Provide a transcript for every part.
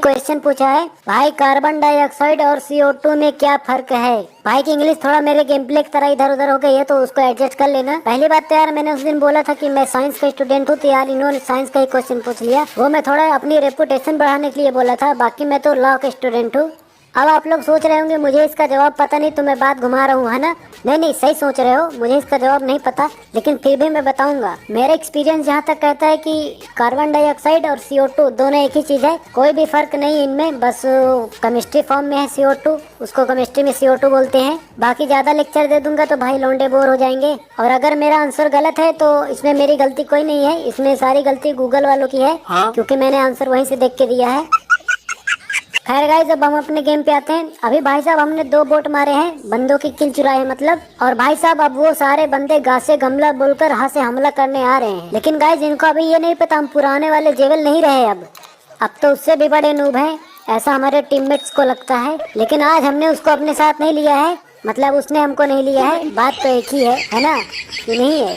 Question पूछा है भाई, कार्बन डाइऑक्साइड और CO2 में क्या फर्क है। भाई की इंग्लिश थोड़ा मेरे गेम प्ले की तरह इधर उधर हो गई है, तो उसको एडजस्ट कर लेना। पहली बात तो यार मैंने उस दिन बोला था कि मैं साइंस का स्टूडेंट हूँ, तो यार इन्होंने साइंस का ही क्वेश्चन पूछ लिया। वो मैं थोड़ा अपनी रेपुटेशन बढ़ाने के लिए बोला था, बाकी मैं तो लॉ का स्टूडेंट हूँ। अब आप लोग सोच रहे होंगे मुझे इसका जवाब पता नहीं, तो मैं बात घुमा रहा हूँ, है ना। नहीं, सही सोच रहे हो, मुझे इसका जवाब नहीं पता, लेकिन फिर भी मैं बताऊंगा। मेरा एक्सपीरियंस जहाँ तक कहता है कि कार्बन डाइऑक्साइड और CO2 दोनों एक ही चीज़ है, कोई भी फर्क नहीं इनमें। बस केमिस्ट्री फॉर्म में है CO2, उसको केमिस्ट्री में CO2 बोलते हैं। बाकी ज़्यादा लेक्चर दे दूंगा तो भाई लौंडे बोर हो जाएंगे। और अगर मेरा आंसर गलत है तो इसमें मेरी गलती कोई नहीं है, इसमें सारी गलती गूगल वालों की है। क्योंकि मैंने आंसर वहीं से देख के दिया है। खैर गाइस, अब हम अपने गेम पे आते हैं। अभी भाई साहब हमने 2 बोट मारे हैं, बंदों की किल चुराए हैं मतलब। और भाई साहब अब वो सारे बंदे गा से गमला बोलकर हा से हमला करने आ रहे हैं। लेकिन गाइस इनको अभी ये नहीं पता हम पुराने वाले जेवल नहीं रहे, अब तो उससे भी बड़े नूब हैं, ऐसा हमारे टीममेट्स को लगता है। लेकिन आज हमने उसको अपने साथ नहीं लिया है, मतलब उसने हमको नहीं लिया है। बात तो एक ही है ना, कि नहीं है?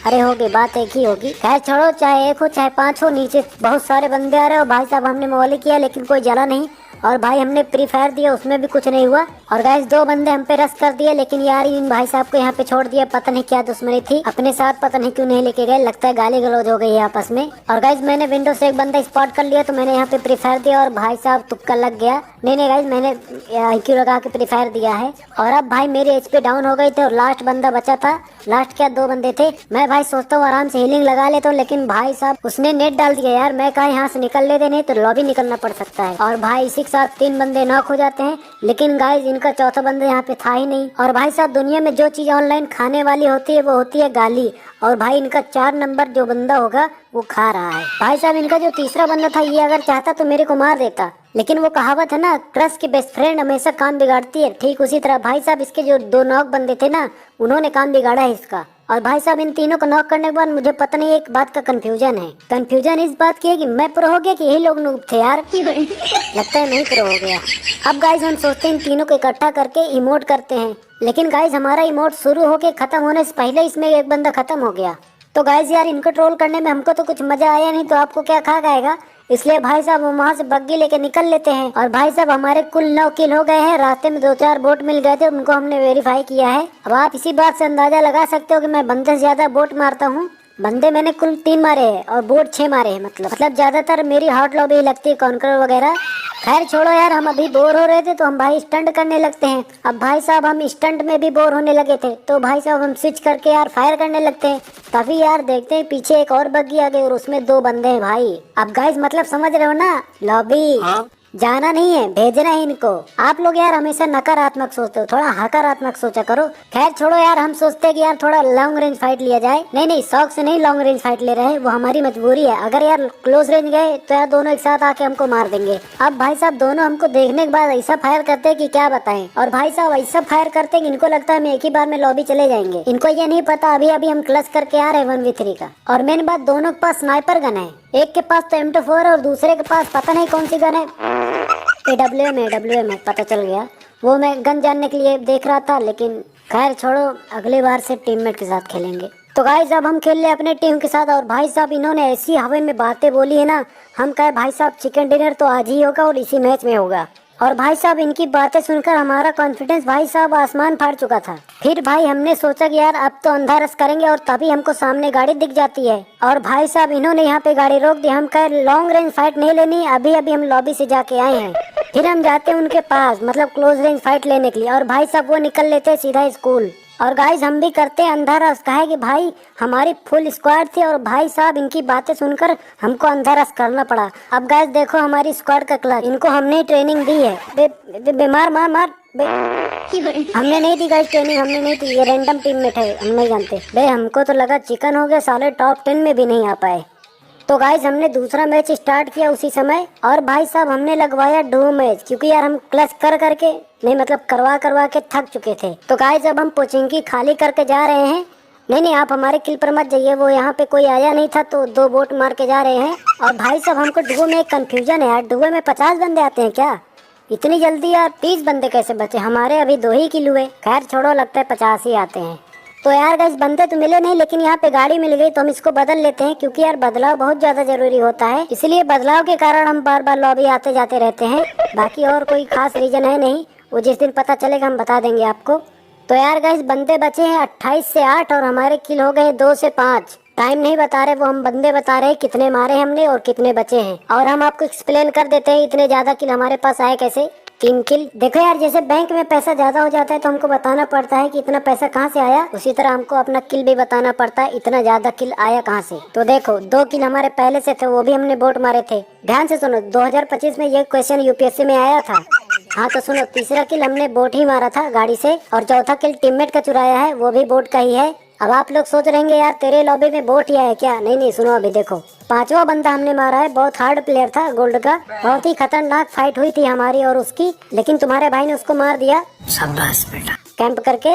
अरे होगी, बात एक ही होगी। खैर छोड़ो, चाहे 1 हो चाहे 5 हो, नीचे बहुत सारे बंदे आ रहे हो। भाई साहब हमने मोबाइल किया लेकिन कोई जला नहीं। और भाई हमने प्री फायर दिया, उसमें भी कुछ नहीं हुआ। और गाइस 2 बंदे हम पे रश कर दिए, लेकिन यार इन भाई साहब को यहाँ पे छोड़ दिया। पता नहीं क्या दुश्मनी थी, अपने साथ पता नहीं क्यों नहीं लेके गए, लगता है गाली गलौज हो गई है आपस में। और गाइस मैंने विंडो से एक बंदा स्पॉट कर लिया, तो मैंने यहाँ पे प्री फायर दिया और भाई साहब तुक्का लग गया। नहीं गाइस, मैंने IQ लगा के प्री फायर दिया है। और अब भाई मेरी HP डाउन हो गई थी और लास्ट बंदा बचा था। लास्ट क्या 2 बंदे थे। मैं भाई सोचता हूँ आराम से हीलिंग लगा लेता हूँ, लेकिन भाई साहब उसने नेट डाल दिया यार। मैं कहा यहाँ से निकल लेते, नहीं तो लॉबी निकलना पड़ सकता है। और भाई इसी के साथ 3 बंदे नॉक हो जाते हैं। लेकिन गाइस इनका चौथा बंदा यहाँ पे था ही नहीं। और भाई साहब दुनिया में जो चीज ऑनलाइन खाने वाली होती है वो होती है गाली। और भाई इनका 4 नंबर जो बंदा होगा वो खा रहा है। भाई साहब इनका जो तीसरा बंदा था, ये अगर चाहता तो मेरे को मार देता, लेकिन वो कहावत है ना, क्रश की बेस्ट फ्रेंड हमेशा काम बिगाड़ती है। ठीक उसी तरह भाई साहब इसके जो 2 नॉक बंदे थे ना, उन्होंने काम बिगाड़ा है इसका। और भाई साहब इन तीनों को नॉक करने के बाद मुझे पता नहीं एक बात का कंफ्यूजन है। कंफ्यूजन इस बात की है कि मैं प्रो हो गया कि यही लोग नूब थे यार। लगता है नहीं प्रो हो गया। अब गाइस हम सोचते हैं इन तीनों को इकट्ठा करके इमोट करते हैं, लेकिन गाइस हमारा इमोट शुरू होके खत्म होने से पहले इसमें एक बंदा खत्म हो गया। तो गाइस यार इनको ट्रोल करने में हमको तो कुछ मजा आया नहीं, तो आपको क्या खा गएगा। इसलिए भाई साहब हम वहाँ से बग्गी लेके निकल लेते हैं। और भाई साहब हमारे कुल 9 किल हो गए हैं। रास्ते में 2-4 बोट मिल गए थे, उनको हमने वेरीफाई किया है। अब आप इसी बात से अंदाजा लगा सकते हो कि मैं बंदे से ज्यादा बोट मारता हूँ। बंदे मैंने कुल 3 मारे हैं और बोट 6 मारे हैं, मतलब ज्यादातर मेरी हॉट लॉबी लगती है, कॉन्कर वगैरह। खैर छोड़ो यार, हम अभी बोर हो रहे थे तो हम भाई स्टंट करने लगते हैं। अब भाई साहब हम स्टंट में भी बोर होने लगे थे, तो भाई साहब हम स्विच करके यार फायर करने लगते हैं। तभी यार देखते हैं पीछे एक और बग्गी आ गई और उसमें 2 बंदे हैं भाई। अब गाइस मतलब समझ रहे हो ना, लॉबी जाना नहीं है, भेजना है इनको। आप लोग यार हमेशा नकारात्मक सोचते हो, थोड़ा हकारात्मक सोचा करो। खैर छोड़ो यार, हम सोचते हैं कि यार थोड़ा लॉन्ग रेंज फाइट लिया जाए। नहीं शौक से नहीं लॉन्ग रेंज फाइट ले रहे हैं, वो हमारी मजबूरी है। अगर यार क्लोज रेंज गए तो यार दोनों एक साथ आके हमको मार देंगे। अब भाई साहब दोनों हमको देखने के बाद ऐसा फायर करते हैं कि क्या बताएं। और भाई साहब ऐसा फायर करते हैं कि इनको लगता है हम एक ही बार में लॉबी चले जाएंगे। इनको ये नहीं पता अभी अभी हम क्लच करके आ रहे हैं 1v3 का। और मेन बात, दोनों के पास स्नाइपर गन है, एक के पास तो M24 और दूसरे के पास पता नहीं कौन सी गन है। AWM है, पता चल गया। वो मैं गन जानने के लिए देख रहा था, लेकिन खैर छोड़ो, अगली बार से टीममेट के साथ खेलेंगे। तो गाइस अब हम खेल रहे अपने टीम के साथ। और भाई साहब इन्होंने ऐसी हवा में बातें बोली है ना, हम कहे भाई साहब चिकन डिनर तो आज ही होगा और इसी मैच में होगा। और भाई साहब इनकी बातें सुनकर हमारा कॉन्फिडेंस भाई साहब आसमान फाड़ चुका था। फिर भाई हमने सोचा कि यार अब तो अंधा रस करेंगे, और तभी हमको सामने गाड़ी दिख जाती है। और भाई साहब इन्होंने यहाँ पे गाड़ी रोक दी। हम कहे लॉन्ग रेंज फाइट नहीं लेनी, अभी अभी हम लॉबी से जाके आए हैं। फिर हम जाते हैं उनके पास, मतलब क्लोज रेंज फाइट लेने के लिए। और भाई साहब वो निकल लेते हैं सीधा स्कूल। और गाइस हम भी करते हैं अंधा रस, कहे कि भाई हमारी फुल स्क्वाड थी और भाई साहब इनकी बातें सुनकर हमको अंधा रस करना पड़ा। अब गाइस देखो हमारी स्क्वाड का क्लच, इनको हमने ट्रेनिंग दी है। बीमार मार हमने नहीं दी गाइस ट्रेनिंग, हमने नहीं दी, ये रैंडम टीममेट है, हम नहीं जानते। बे हमको तो लगा चिकन हो गया, साले टॉप 10 में भी नहीं आ पाए। तो गाइस हमने दूसरा मैच स्टार्ट किया उसी समय। और भाई साहब हमने लगवाया 2 मैच, क्योंकि यार हम क्लच करके नहीं, मतलब करवा के थक चुके थे। तो गाइस अब हम पोचिंकी खाली करके जा रहे हैं। नहीं आप हमारे किल पर मत जाइए, वो यहाँ पे कोई आया नहीं था तो 2 बोट मार के जा रहे हैं। और भाई साहब हमको डुओ में एक कंफ्यूजन है यार, डुओ में 50 बंदे आते हैं क्या इतनी जल्दी? यार 30 बंदे कैसे बचे? हमारे अभी 2 ही किल हुए। खैर छोड़ो, लगता है 50 ही आते हैं। तो यार गाइस बंदे तो मिले नहीं, लेकिन यहाँ पे गाड़ी मिल गई तो हम इसको बदल लेते हैं, क्योंकि यार बदलाव बहुत ज्यादा जरूरी होता है। इसलिए बदलाव के कारण हम बार बार लॉबी आते जाते रहते हैं। बाकी और कोई खास रीजन है नहीं, वो जिस दिन पता चलेगा हम बता देंगे आपको। तो यार गाइस बंदे बचे हैं 28 से 8 और हमारे किल हो गए 2 से 5। टाइम नहीं बता रहे, वो हम बंदे बता रहे हैं कितने मारे हमने और कितने बचे हैं। और हम आपको एक्सप्लेन कर देते हैं इतने ज्यादा किल हमारे पास आए कैसे। 3 किल। देखो यार जैसे बैंक में पैसा ज्यादा हो जाता है तो हमको बताना पड़ता है कि इतना पैसा कहाँ से आया, उसी तरह हमको अपना किल भी बताना पड़ता है इतना ज्यादा किल आया कहाँ से। तो देखो 2 किल हमारे पहले से थे, वो भी हमने बोट मारे थे। ध्यान से सुनो, 2025 में ये क्वेश्चन यूपीएससी में आया था। हाँ तो सुनो, तीसरा किल हमने बोट ही मारा था गाड़ी से, और चौथा किल टीममेट का चुराया है, वो भी बोट का ही है। अब आप लोग सोच रहेंगे यार तेरे लॉबी में बोट ही है क्या। नहीं नहीं, सुनो अभी देखो, 5वां बंदा हमने मारा है। बहुत हार्ड प्लेयर था गोल्ड का, बहुत ही खतरनाक फाइट हुई थी हमारी और उसकी, लेकिन तुम्हारे भाई ने उसको मार दिया। शाबाश बेटा। कैंप करके।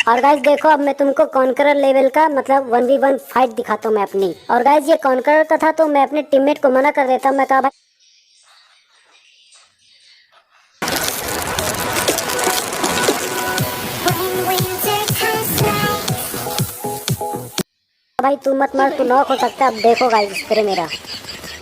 और गाइस देखो अब मैं तुमको कॉन्करर लेवल का मतलब 1v1 फाइट दिखाता हूँ मैं अपनी। और गाइस ये कॉन्करर का था तो मैं अपने टीममेट को मना कर देता, मैं कहा भाई तू मत मार, तू नॉक हो सकता है। अब देखो गाइस तेरे मेरा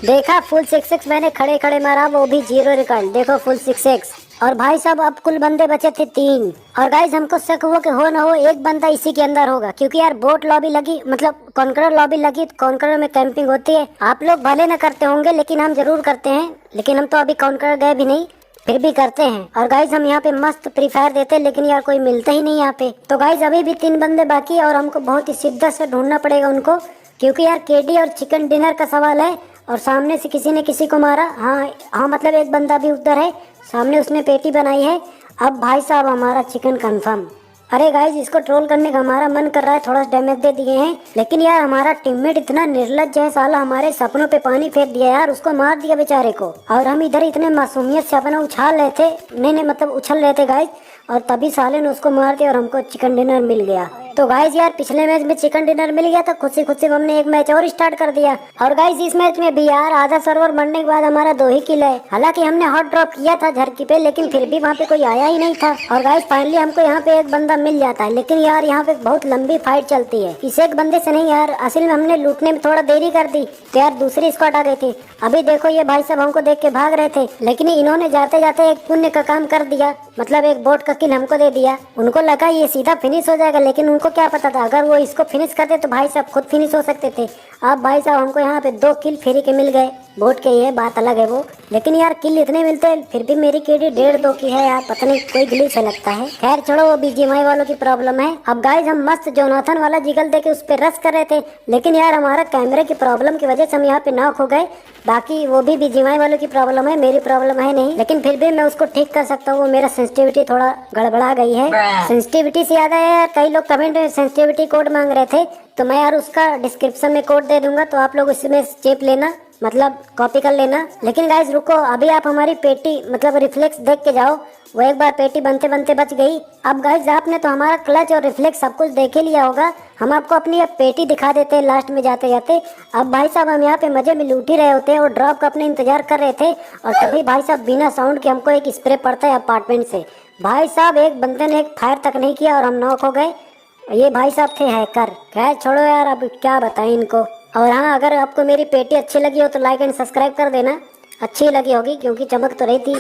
देखा फुल 6-6 मैंने खड़े खड़े मारा, वो भी 0 रिकॉर्ड। देखो फुल 6-6। और भाई साहब अब कुल बंदे बचे थे 3। और गाइस हमको शक हुआ कि हो ना हो एक बंदा इसी के अंदर होगा, क्योंकि यार बोट लॉबी लगी मतलब कॉन्करर लॉबी लगी, कॉन्करर में कैंपिंग होती है। आप लोग भले न करते होंगे लेकिन हम जरूर करते हैं, लेकिन हम तो अभी कॉन्करर गए भी नहीं, फिर भी करते हैं। और गाइज हम यहाँ पे मस्त फ्री फायर देते हैं, लेकिन यार कोई मिलते ही नहीं यहाँ पे। तो गाइज अभी भी 3 बंदे बाकी है और हमको बहुत ही शिद्दत से ढूंढना पड़ेगा उनको, क्योंकि यार केडी और चिकन डिनर का सवाल है। और सामने से किसी ने किसी को मारा। हाँ मतलब एक बंदा भी उधर है सामने, उसने पेटी बनाई है। अब भाई साहब हमारा चिकन कंफर्म। अरे गाइज इसको ट्रोल करने का हमारा मन कर रहा है, थोड़ा डैमेज दे दिए हैं, लेकिन यार हमारा टीममेट इतना निर्लज्ज है साला, हमारे सपनों पे पानी फेर दिया यार, उसको मार दिया बेचारे को। और हम इधर इतने मासूमियत से अपना उछाल रहे थे, नहीं मतलब उछल रहे थे गाइज, और तभी साले ने उसको मार दिया और हमको चिकन डिनर मिल गया। तो गाइज यार पिछले मैच में चिकन डिनर मिल गया था, खुद से हमने एक मैच और स्टार्ट कर दिया। और गाइज इस मैच में भी यार आधा सर्वर मरने के बाद हमारा 2 ही किल है। हालांकि हमने हॉट ड्रॉप किया था झरकी पे, लेकिन फिर भी वहाँ पे कोई आया ही नहीं था। और गाइज फाइनली हमको यहाँ पे एक बंदा मिल जाता है, लेकिन यार यहाँ पे बहुत लंबी फाइट चलती है। इस एक बंदे से नहीं यार, असल में हमने लूटने में थोड़ा देरी कर दी तो यार दूसरी स्क्वाड आ गई थी। अभी देखो ये भाई साहब हमको देख के भाग रहे थे, लेकिन इन्होंने जाते जाते एक पुण्य का काम कर दिया, मतलब एक बोट का किल हमको दे दिया। उनको लगा ये सीधा फिनिश हो जाएगा, लेकिन उनको क्या पता था अगर वो इसको फिनिश करते तो भाई साहब खुद फिनिश हो सकते थे। अब भाई साहब हमको यहाँ पे 2 किल फ्री के मिल गए, बोट के, ये बात अलग है वो, लेकिन यार किल इतने मिलते हैं फिर भी मेरी केडी 1.5-2 की है यार, पता नहीं कोई ग्लिच है लगता है। खैर छोड़ो, वो बीजीएमआई वालों की प्रॉब्लम है। अब गाइज हम मस्त जोनाथन वाला जिगल देके उस पर रश कर रहे थे, लेकिन यार हमारा कैमरे की प्रॉब्लम की वजह से हम यहाँ पे नॉक हो गए। बाकी वो भी बीजीएमआई वालों की प्रॉब्लम है, मेरी प्रॉब्लम है नहीं, लेकिन फिर भी मैं उसको ठीक कर सकता हूँ। वो मेरा सेंसिटिविटी थोड़ा गड़बड़ा गई है। सेंसिटिविटी से याद है यार, कई लोग कमेंट में सेंसिटिविटी कोड मांग रहे थे, तो मैं यार उसका डिस्क्रिप्शन में कोड दे दूंगा, तो आप लोग उसमें चेप लेना, मतलब कॉपी कर लेना। लेकिन गाइज रुको, अभी आप हमारी पेटी मतलब रिफ्लेक्स देख के जाओ, वो एक बार पेटी बनते बनते बच गई। अब गाइज आपने तो हमारा क्लच और रिफ्लेक्स सब कुछ देख ही लिया होगा, हम आपको अपनी अब पेटी दिखा देते हैं लास्ट में जाते जाते। अब भाई साहब हम यहाँ पे मजे में लूट ही रहे होते हैं और ड्रॉप का अपने इंतजार कर रहे थे, और तभी भाई साहब बिना साउंड के हमको एक स्प्रे पड़ता है अपार्टमेंट से। भाई साहब एक बंदे ने एक फायर तक नहीं किया और हम नॉक हो गए। ये भाई साहब थे हैकर। खैर छोड़ो यार, अब क्या बताएं इनको। और हाँ, अगर आपको मेरी पेटी अच्छी लगी हो तो लाइक एंड सब्सक्राइब कर देना। अच्छी लगी होगी क्योंकि चमक तो रही थी।